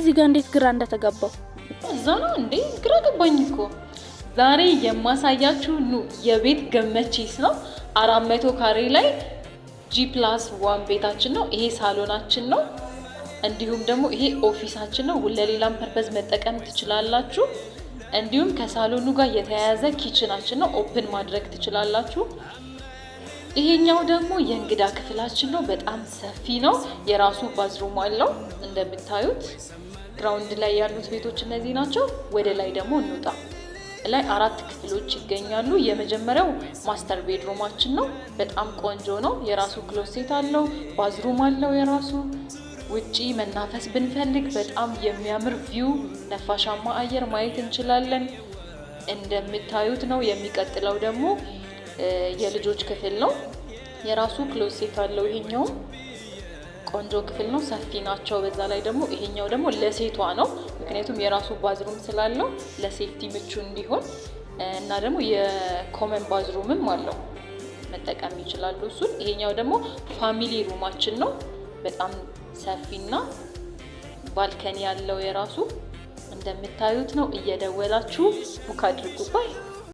እዚህ ጋር እንዴት ግራ እንደተጋባው እዛ ነው እንዴ? ግራ ገባኝ እኮ። ዛሬ የማሳያችሁ የቤት ገመቺስ ነው። 400 ካሬ ላይ G+1 ቤታችን ነው። ይሄ ሳሎናችን ነው። እንዲሁም ደግሞ ይሄ ኦፊሳችን ነው። ለሌላም ፐርፐዝ መጠቀም ትችላላችሁ። እንዲሁም ከሳሎኑ ጋር የተያያዘ ኪችናችን ነው። ኦፕን ማድረግ ትችላላችሁ። ይሄኛው ደግሞ የእንግዳ ክፍላችን ነው። በጣም ሰፊ ነው። የራሱ ባዝሩም አለው እንደምታዩት። ግራውንድ ላይ ያሉት ቤቶች እነዚህ ናቸው። ወደ ላይ ደግሞ እንውጣ። ላይ 4 ክፍሎች ይገኛሉ። የመጀመሪያው ማስተር ቤድሩማችን ነው። በጣም ቆንጆ ነው። የራሱ ክሎሴት አለው፣ ባዝሩም አለው የራሱ። ውጪ መናፈስ ብንፈልግ በጣም የሚያምር ቪው፣ ነፋሻማ አየር ማየት እንችላለን። እንደምታዩት ነው። የሚቀጥለው ደግሞ የልጆች ክፍል ነው። የራሱ ክሎሴት አለው። ይሄኛው ቆንጆ ክፍል ነው። ሰፊ ናቸው። በዛ ላይ ደግሞ ይሄኛው ደግሞ ለሴቷ ነው። ምክንያቱም የራሱ ባዝሩም ስላለው ለሴፍቲ ምቹ እንዲሆን እና ደግሞ የኮመን ባዝሩምም አለው መጠቀም ይችላሉ እሱን። ይሄኛው ደግሞ ፋሚሊ ሩማችን ነው። በጣም ሰፊና ባልከኒ ያለው የራሱ እንደምታዩት ነው። እየደወላችሁ ቡክ አድርጉ ባይ